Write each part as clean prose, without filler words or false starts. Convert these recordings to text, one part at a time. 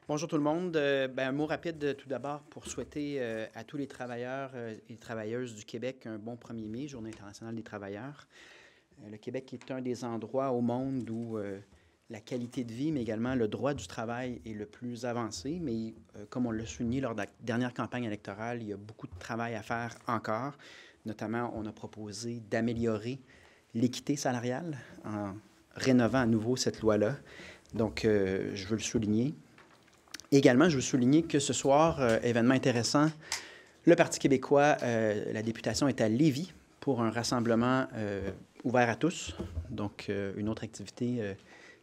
Bonjour tout le monde. Un mot rapide tout d'abord pour souhaiter à tous les travailleurs et travailleuses du Québec un bon 1er mai, Journée internationale des travailleurs. Le Québec est un des endroits au monde où la qualité de vie, mais également le droit du travail est le plus avancé. Mais comme on l'a souligné lors de la dernière campagne électorale, il y a beaucoup de travail à faire encore. Notamment, on a proposé d'améliorer l'équité salariale en rénovant à nouveau cette loi-là. Donc, je veux le souligner. Également, je veux souligner que ce soir, événement intéressant, le Parti québécois, la députation est à Lévis pour un rassemblement ouvert à tous. Donc, une autre activité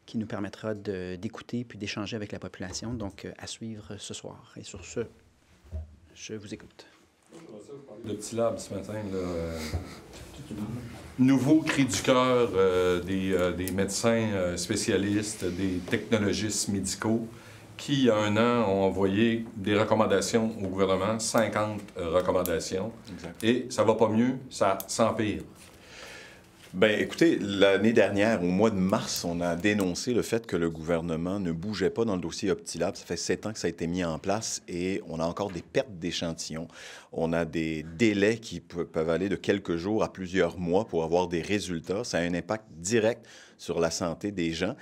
qui nous permettra d'écouter puis d'échanger avec la population. Donc, à suivre ce soir. Et sur ce, je vous écoute. Le petit lab ce matin, là, nouveau cri du cœur des médecins spécialistes, des technologistes médicaux qui, il y a un an, ont envoyé des recommandations au gouvernement, 50 recommandations. Exact. Et ça va pas mieux, ça s'empire. Bien, écoutez, l'année dernière, au mois de mars, on a dénoncé le fait que le gouvernement ne bougeait pas dans le dossier Optilab. Ça fait 7 ans que ça a été mis en place et on a encore des pertes d'échantillons. On a des délais qui peuvent aller de quelques jours à plusieurs mois pour avoir des résultats. Ça a un impact direct sur la santé des gens.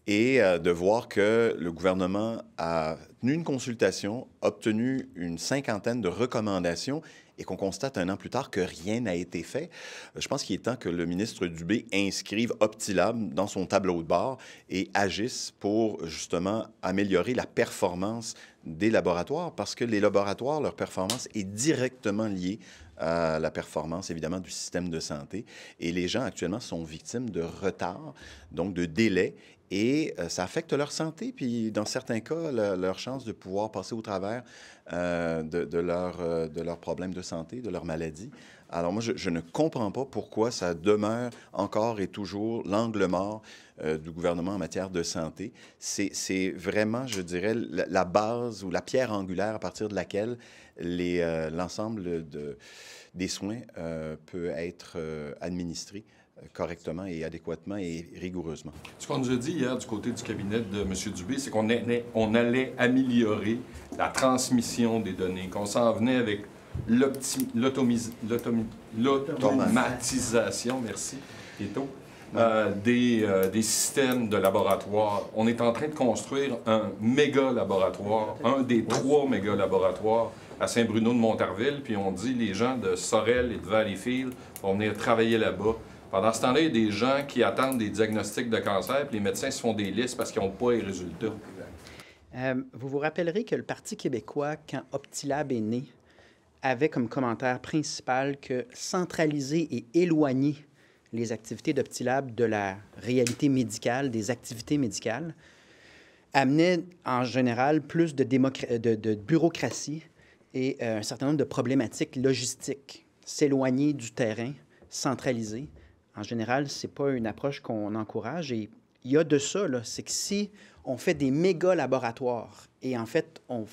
Et de voir que le gouvernement a tenu une consultation, obtenu une 50aine de recommandations et qu'on constate un an plus tard que rien n'a été fait, je pense qu'il est temps que le ministre Dubé inscrive Optilab dans son tableau de bord et agisse pour justement améliorer la performance des laboratoires parce que les laboratoires, leur performance est directement liée à la performance, évidemment, du système de santé. Et les gens, actuellement, sont victimes de retard, donc de délais, et ça affecte leur santé, puis dans certains cas, leur chance de pouvoir passer au travers de leurs problèmes de santé, de leur maladie. Alors moi, je ne comprends pas pourquoi ça demeure encore et toujours l'angle mort du gouvernement en matière de santé. C'est vraiment, je dirais, la base ou la pierre angulaire à partir de laquelle l'ensemble des soins peut être administré correctement et adéquatement et rigoureusement. Ce qu'on nous a dit hier du côté du cabinet de M. Dubé, c'est qu'on allait améliorer la transmission des données, qu'on s'en venait avec l'automatisation, merci, Tito, des systèmes de laboratoire. On est en train de construire un méga laboratoire, un des 3 méga laboratoires à Saint-Bruno de Montarville, puis on dit les gens de Sorel et de Valleyfield vont venir travailler là-bas. Pendant ce temps-là, il y a des gens qui attendent des diagnostics de cancer, puis les médecins se font des listes parce qu'ils n'ont pas les résultats. Vous vous rappellerez que le Parti québécois, quand Optilab est né, avait comme commentaire principal que centraliser et éloigner les activités d'Optilab de la réalité médicale, des activités médicales, amenait en général plus de bureaucratie et un certain nombre de problématiques logistiques. S'éloigner du terrain, centraliser. En général, ce n'est pas une approche qu'on encourage. Et il y a de ça, c'est que si on fait des méga laboratoires et en fait, on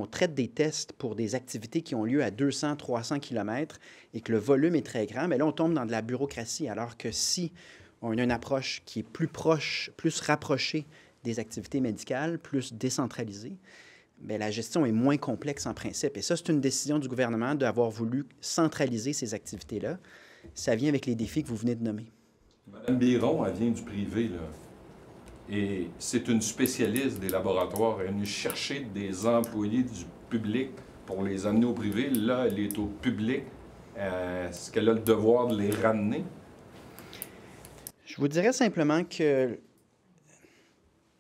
traite des tests pour des activités qui ont lieu à 200, 300 km et que le volume est très grand, mais là, on tombe dans de la bureaucratie. Alors que si on a une approche qui est plus proche, plus rapprochée des activités médicales, plus décentralisée, bien, la gestion est moins complexe en principe. Et ça, c'est une décision du gouvernement d'avoir voulu centraliser ces activités-là. Ça vient avec les défis que vous venez de nommer. Mme Biron, elle vient du privé, là. Et c'est une spécialiste des laboratoires. Elle est venue chercher des employés du public pour les amener au privé. Là, elle est au public. Est-ce qu'elle a le devoir de les ramener? Je vous dirais simplement que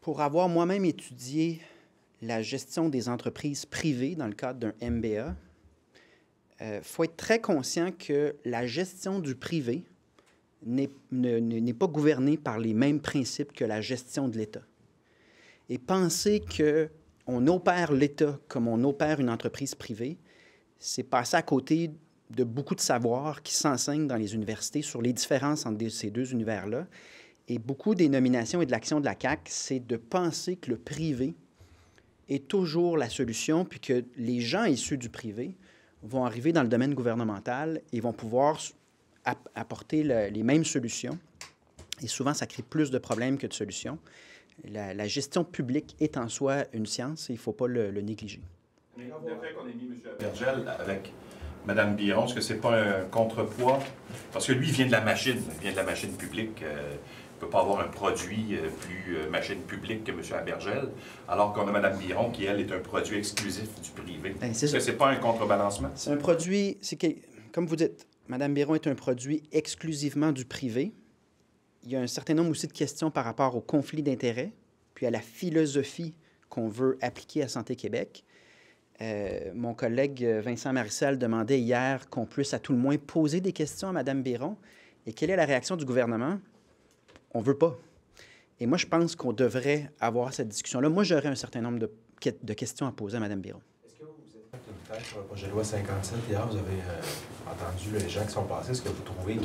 pour avoir moi-même étudié la gestion des entreprises privées dans le cadre d'un MBA, faut être très conscient que la gestion du privé n'est pas gouvernée par les mêmes principes que la gestion de l'État. Et penser qu'on opère l'État comme on opère une entreprise privée, c'est passer à côté de beaucoup de savoirs qui s'enseignent dans les universités sur les différences entre ces deux univers-là. Et beaucoup des nominations et de l'action de la CAQ, c'est de penser que le privé est toujours la solution, puis que les gens issus du privé vont arriver dans le domaine gouvernemental et vont pouvoir apporter les mêmes solutions. Et souvent, ça crée plus de problèmes que de solutions. La gestion publique est en soi une science et il ne faut pas le négliger. Mais le fait qu'on ait mis M. Abergel avec Mme Biron, est-ce que ce n'est pas un contrepoids? Parce que lui, il vient de la machine, publique. Il ne peut pas avoir un produit plus machine publique que M. Abergel, alors qu'on a Mme Biron qui, elle, est un produit exclusif du privé. Est-ce que ce n'est pas un contrebalancement? C'est un produit, comme vous dites, Mme Biron est un produit exclusivement du privé. Il y a un certain nombre aussi de questions par rapport au conflit d'intérêts, puis à la philosophie qu'on veut appliquer à Santé Québec. Mon collègue Vincent Marissal demandait hier qu'on puisse à tout le moins poser des questions à Mme Biron. Et quelle est la réaction du gouvernement? On ne veut pas. Et moi, je pense qu'on devrait avoir cette discussion-là. Moi, j'aurais un certain nombre de questions à poser à Mme Biron. Est-ce que vous êtes fait une tête sur le projet de loi 57? Hier, vous avez entendu les gens qui sont passés. Est-ce que vous trouvez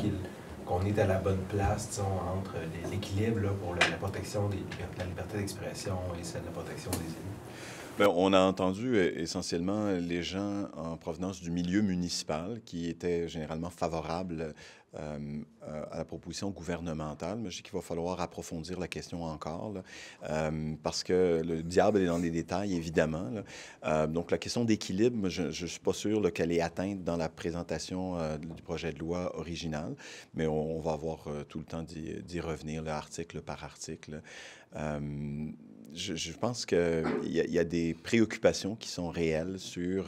qu'on est à la bonne place, disons, entre l'équilibre là, pour la protection la liberté d'expression et celle de la protection des élus? Bien, on a entendu essentiellement les gens en provenance du milieu municipal qui étaient généralement favorables à la proposition gouvernementale. Mais je dis qu'il va falloir approfondir la question encore, là, parce que le diable est dans les détails, évidemment. Là. Donc, la question d'équilibre, je ne suis pas sûr qu'elle est atteinte dans la présentation du projet de loi original, mais on va avoir tout le temps d'y revenir, là, article par article. Je pense qu'il y a des préoccupations qui sont réelles sur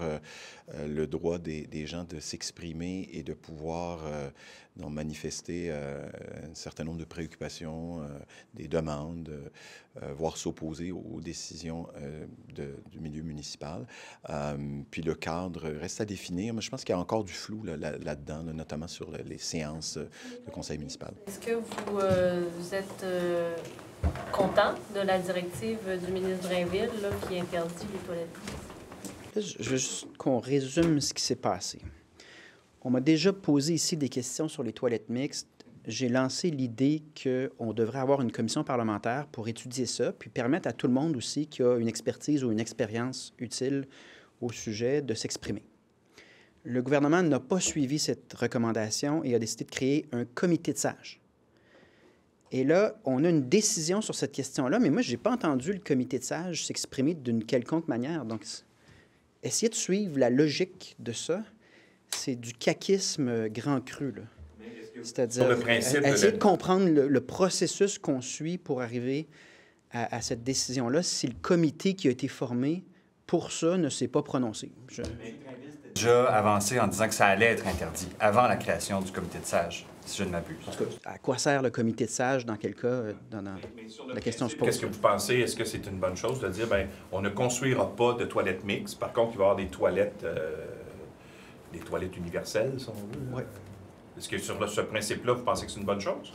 le droit des gens de s'exprimer et de pouvoir manifester un certain nombre de préoccupations, des demandes, voire s'opposer aux décisions du milieu municipal. Puis le cadre reste à définir, mais je pense qu'il y a encore du flou là-dedans, notamment sur les séances de conseil municipal. Est-ce que vous êtes content de la directive du ministre Drainville là, qui interdit les toilettes mixtes? Je veux juste qu'on résume ce qui s'est passé. On m'a déjà posé ici des questions sur les toilettes mixtes. J'ai lancé l'idée qu'on devrait avoir une commission parlementaire pour étudier ça, puis permettre à tout le monde aussi qui a une expertise ou une expérience utile au sujet de s'exprimer. Le gouvernement n'a pas suivi cette recommandation et a décidé de créer un comité de sages. Et là, on a une décision sur cette question-là, mais moi, je n'ai pas entendu le comité de sages s'exprimer d'une quelconque manière. Donc, essayer de suivre la logique de ça, c'est du caquisme grand cru, là. C'est-à-dire essayer de comprendre le processus qu'on suit pour arriver à cette décision-là si le comité qui a été formé pour ça ne s'est pas prononcé. Déjà avancé en disant que ça allait être interdit avant la création du comité de sages, si je ne m'abuse. En tout cas, à quoi sert le comité de sages dans quel cas la question se pose? Qu'est-ce que vous pensez? Est-ce que c'est une bonne chose de dire, bien, on ne construira pas de toilettes mixtes, par contre, il va y avoir des toilettes universelles, si on veut? Oui. Est-ce que sur ce principe-là, vous pensez que c'est une bonne chose?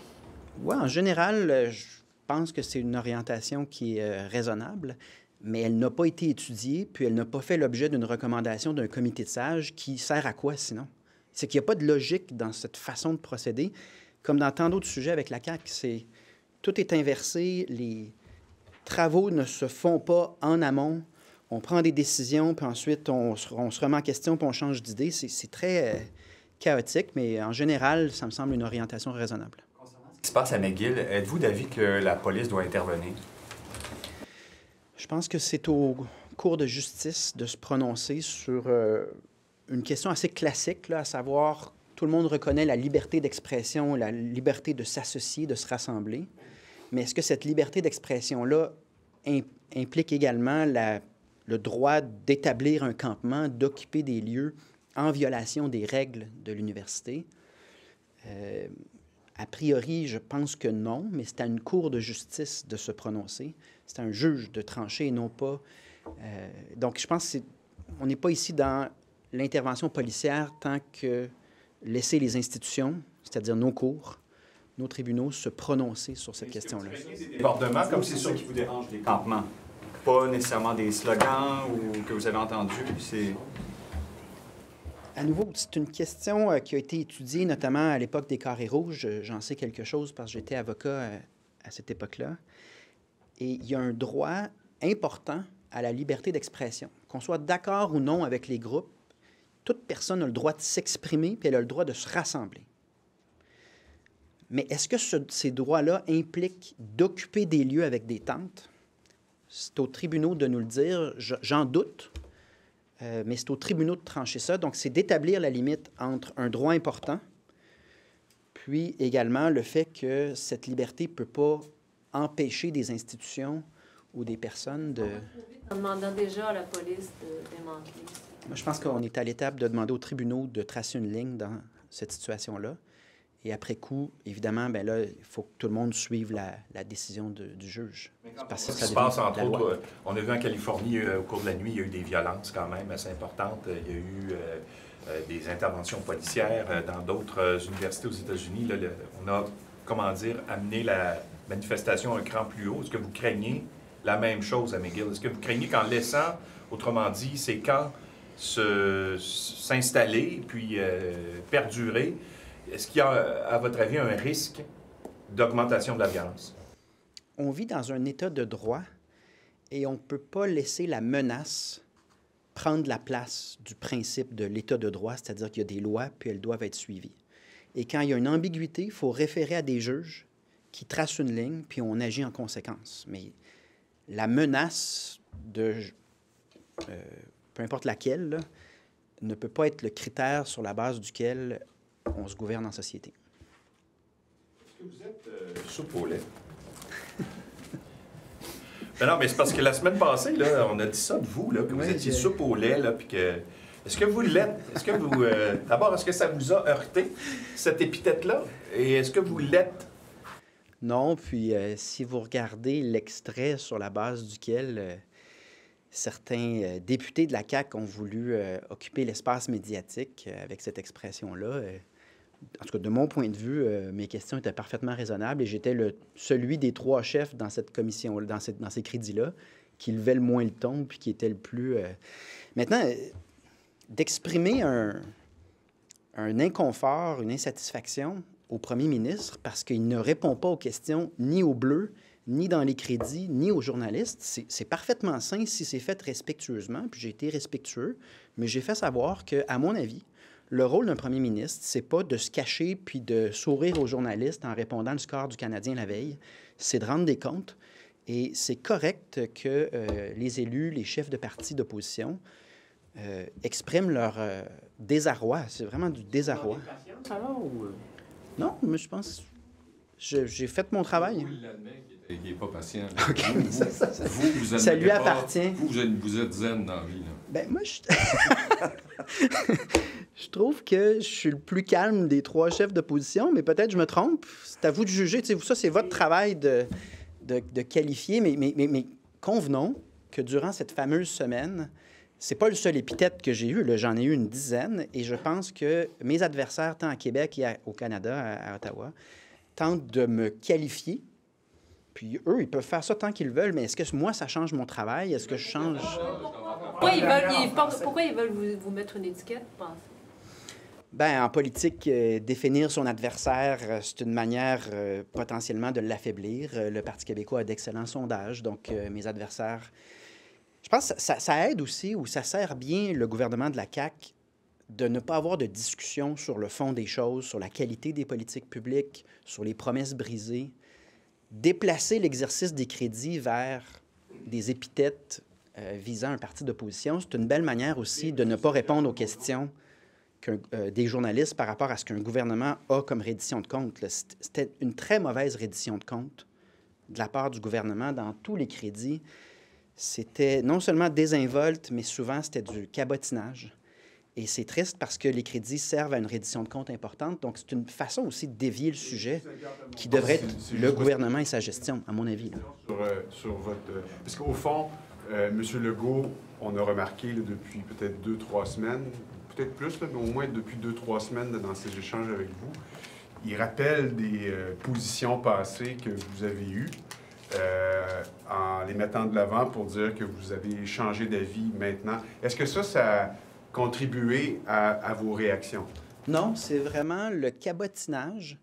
Oui, en général, je pense que c'est une orientation qui est raisonnable, mais elle n'a pas été étudiée, puis elle n'a pas fait l'objet d'une recommandation d'un comité de sages qui sert à quoi sinon? C'est qu'il n'y a pas de logique dans cette façon de procéder. Comme dans tant d'autres sujets avec la CAQ, tout est inversé, les travaux ne se font pas en amont, on prend des décisions, puis ensuite on se remet en question, puis on change d'idée. C'est très chaotique, mais en général, ça me semble une orientation raisonnable. Concernant ce qui se passe à McGill, êtes-vous d'avis que la police doit intervenir? Je pense que c'est aux cours de justice de se prononcer sur une question assez classique, là, à savoir, tout le monde reconnaît la liberté d'expression, la liberté de s'associer, de se rassembler, mais est-ce que cette liberté d'expression-là implique également le droit d'établir un campement, d'occuper des lieux en violation des règles de l'université? A priori, je pense que non, mais c'est à une cour de justice de se prononcer. C'est à un juge de trancher et non pas... donc, je pense qu'on n'est pas ici dans l'intervention policière tant que laisser les institutions, c'est-à-dire nos cours, nos tribunaux, se prononcer sur cette question-là. Débordement, comme c'est ça qui vous dérange, les campements? Pas nécessairement des slogans ou que vous avez entendus, c'est... À nouveau, c'est une question qui a été étudiée, notamment à l'époque des carrés rouges. J'en sais quelque chose parce que j'étais avocat à cette époque-là. Et il y a un droit important à la liberté d'expression. Qu'on soit d'accord ou non avec les groupes, toute personne a le droit de s'exprimer puis elle a le droit de se rassembler. Mais est-ce que ces droits-là impliquent d'occuper des lieux avec des tentes? C'est aux tribunaux de nous le dire. J'en doute, mais c'est aux tribunaux de trancher ça. Donc, c'est d'établir la limite entre un droit important, puis également le fait que cette liberté ne peut pas empêcher des institutions ou des personnes de... En demandant déjà à la police de démanteler. Moi, je pense qu'on est à l'étape de demander aux tribunaux de tracer une ligne dans cette situation-là. Et après coup, évidemment, bien là, il faut que tout le monde suive la décision du juge. Parce que ça se passe, entre autres, on a vu en Californie, au cours de la nuit, il y a eu des violences quand même assez importantes. Il y a eu des interventions policières dans d'autres universités aux États-Unis. Là, on a, comment dire, amené la manifestation un cran plus haut. Est-ce que vous craignez la même chose à McGill? Est-ce que vous craignez qu'en laissant, autrement dit, ces camps s'installer puis perdurer, est-ce qu'il y a, à votre avis, un risque d'augmentation de la violence? On vit dans un état de droit et on ne peut pas laisser la menace prendre la place du principe de l'état de droit, c'est-à-dire qu'il y a des lois puis elles doivent être suivies. Et quand il y a une ambiguïté, il faut référer à des juges qui tracent une ligne puis on agit en conséquence. Mais la menace de... peu importe laquelle, là, ne peut pas être le critère sur la base duquel on se gouverne en société. Est-ce que vous êtes soupe au lait? Ben non, mais c'est parce que la semaine passée, là, on a dit ça de vous, là, que vous étiez soupe au lait, là, puis que... Est-ce que vous l'êtes? Est-ce que vous... D'abord, est-ce que ça vous a heurté, cette épithète-là? Et est-ce que vous l'êtes? Non, puis si vous regardez l'extrait sur la base duquel... certains députés de la CAQ ont voulu occuper l'espace médiatique avec cette expression-là. En tout cas, de mon point de vue, mes questions étaient parfaitement raisonnables et j'étais celui des 3 chefs dans cette commission, dans ces crédits-là, qui levait le moins le ton puis qui était le plus... Maintenant, d'exprimer un inconfort, une insatisfaction au premier ministre parce qu'il ne répond pas aux questions ni au bleu, ni dans les crédits, ni aux journalistes. C'est parfaitement sain si c'est fait respectueusement, puis j'ai été respectueux, mais j'ai fait savoir que, à mon avis, le rôle d'un premier ministre, c'est pas de se cacher puis de sourire aux journalistes en répondant le score du Canadien la veille, c'est de rendre des comptes. Et c'est correct que les élus, les chefs de partis d'opposition expriment leur désarroi. C'est vraiment du désarroi. Non, mais je pense... J'ai fait mon travail. Il n'est pas patient. OK, Vous ça lui appartient. Vous êtes zen dans la vie. Là. Ben moi, je trouve que je suis le plus calme des 3 chefs d'opposition, mais peut-être je me trompe. C'est à vous de juger. Tu sais, ça, c'est votre travail de qualifier, mais convenons que durant cette fameuse semaine, c'est pas le seul épithète que j'ai eu. J'en ai eu une dizaine, et je pense que mes adversaires, tant à Québec et au Canada, à Ottawa, tentent de me qualifier. Puis eux, ils peuvent faire ça tant qu'ils veulent, mais est-ce que moi, ça change mon travail? Est-ce que je change... Pourquoi ils veulent vous mettre une étiquette, vous pensez? Bien, en politique, définir son adversaire, c'est une manière potentiellement de l'affaiblir. Le Parti québécois a d'excellents sondages, donc mes adversaires... Je pense que ça aide aussi, ou ça sert bien le gouvernement de la CAQ de ne pas avoir de discussion sur le fond des choses, sur la qualité des politiques publiques, sur les promesses brisées. Déplacer l'exercice des crédits vers des épithètes visant un parti d'opposition, c'est une belle manière aussi de ne pas répondre aux questions des journalistes par rapport à ce qu'un gouvernement a comme reddition de compte. C'était une très mauvaise reddition de compte de la part du gouvernement dans tous les crédits. C'était non seulement désinvolte, mais souvent c'était du cabotinage. Et c'est triste parce que les crédits servent à une reddition de compte importante. Donc, c'est une façon aussi de dévier le sujet qui devrait être le gouvernement et sa gestion, à mon avis. Sur votre... Parce qu'au fond, M. Legault, on a remarqué là, depuis peut-être 2-3 semaines, peut-être plus, là, mais au moins depuis 2-3 semaines là, dans ces échanges avec vous, il rappelle des positions passées que vous avez eues en les mettant de l'avant pour dire que vous avez changé d'avis maintenant. Est-ce que ça contribuer à vos réactions? Non, c'est vraiment le cabotinage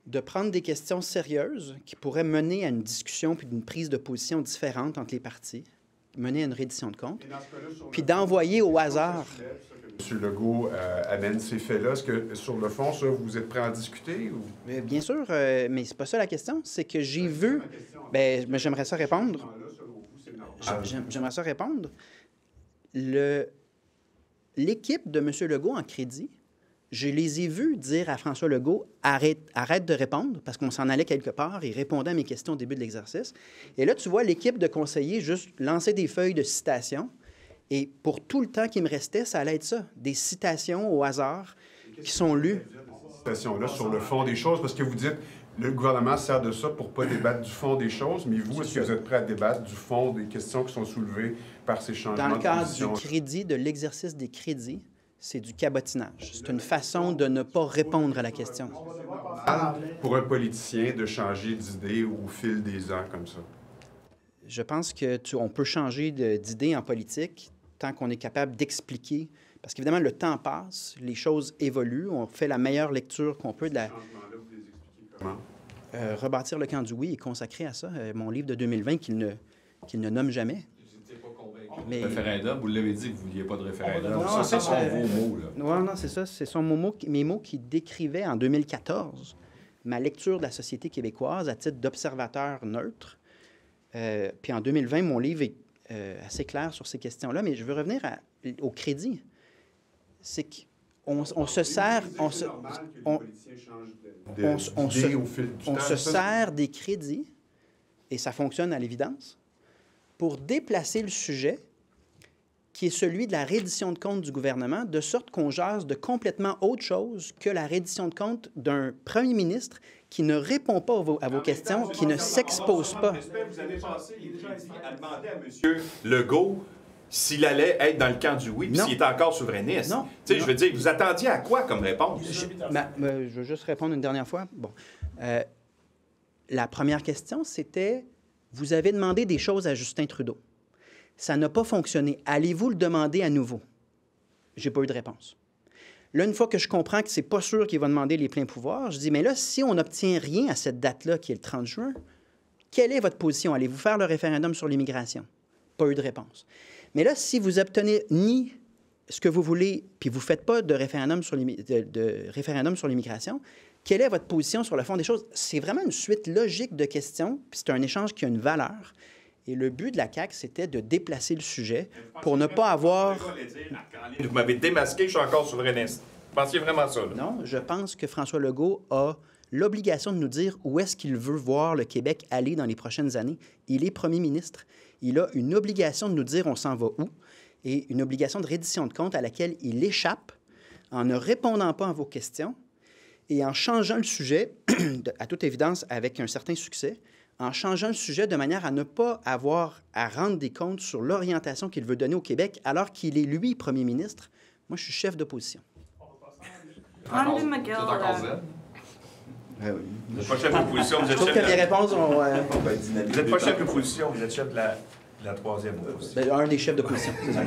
de prendre des questions sérieuses qui pourraient mener à une discussion puis une prise de position différente entre les partis, mener à une reddition de compte, puis d'envoyer au hasard. M. Legault amène ces faits-là. Est-ce que, sur le fond, ça, vous êtes prêt à en discuter? Ou? Bien sûr, mais c'est pas ça la question. C'est que j'ai vu... Bien, j'aimerais ça répondre. J'aimerais ça répondre. L'équipe de M. Legault en crédit, je les ai vus dire à François Legault « Arrête de répondre », parce qu'on s'en allait quelque part. Il répondait à mes questions au début de l'exercice. Et là, tu vois l'équipe de conseillers juste lancer des feuilles de citations. Et pour tout le temps qui me restait, ça allait être ça. Des citations au hasard qui sont lues. Citations-là sur le fond des choses, parce que vous dites le gouvernement sert de ça pour ne pas débattre du fond des choses, mais vous, est-ce que vous êtes prêt à débattre du fond des questions qui sont soulevées par ces changements de position? Dans le cadre du crédit, de l'exercice des crédits, c'est du cabotinage. C'est une façon de ne pas répondre à la question. Pour un politicien de changer d'idée au fil des ans comme ça? Je pense qu'on peut changer d'idée en politique tant qu'on est capable d'expliquer. Parce qu'évidemment, le temps passe, les choses évoluent, on fait la meilleure lecture qu'on peut de la... Rebâtir le camp du oui est consacré à ça. Mon livre de 2020 qu'il ne nomme jamais. Mais... Référendum, vous l'avez dit que vous ne vouliez pas de référendum. Non, ça, c'est sont vos mots. Là. Non, c'est ça. Ce sont mes mots qui décrivaient en 2014 ma lecture de la société québécoise à titre d'observateur neutre. Puis en 2020, mon livre est assez clair sur ces questions-là. Mais je veux revenir au crédit. C'est qu'on se sert... On se sert des crédits, et ça fonctionne à l'évidence, pour déplacer le sujet qui est celui de la reddition de comptes du gouvernement, de sorte qu'on jase de complètement autre chose que la reddition de comptes d'un premier ministre qui ne répond pas à vos questions, qui ne s'expose pas. Vous avez pensé, il est déjà dit, à demander à M. Legault s'il allait être dans le camp du oui, puis s'il était encore souverainiste. Non. Tu sais, je veux dire, vous attendiez à quoi comme réponse? Je veux juste répondre une dernière fois. Bon. La première question, c'était, vous avez demandé des choses à Justin Trudeau. Ça n'a pas fonctionné. Allez-vous le demander à nouveau? J'ai pas eu de réponse. Là, une fois que je comprends que c'est pas sûr qu'il va demander les pleins pouvoirs, je dis, mais là, si on n'obtient rien à cette date-là, qui est le 30 juin, quelle est votre position? Allez-vous faire le référendum sur l'immigration? Pas eu de réponse. Mais là, si vous obtenez ni ce que vous voulez, puis vous ne faites pas de référendum sur l'immigration, quelle est votre position sur le fond des choses? C'est vraiment une suite logique de questions, puis c'est un échange qui a une valeur. Et le but de la CAQ, c'était de déplacer le sujet pour ne pas avoir... Vous m'avez démasqué, je suis encore souverainiste. Vous pensiez vraiment ça? Là? Non, je pense que François Legault a l'obligation de nous dire où est-ce qu'il veut voir le Québec aller dans les prochaines années. Il est premier ministre. Il a une obligation de nous dire on s'en va où et une obligation de reddition de comptes à laquelle il échappe en ne répondant pas à vos questions et en changeant le sujet, à toute évidence avec un certain succès, en changeant le sujet de manière à ne pas avoir à rendre des comptes sur l'orientation qu'il veut donner au Québec alors qu'il est, lui, premier ministre. Moi, je suis chef d'opposition. Andrew McGill. Vous n'êtes pas chef d'opposition, vous êtes chef de... mes réponses ont... Vous n'êtes pas chef d'opposition, vous êtes chef de la troisième opposition. Un des chefs d'opposition, c'est ça.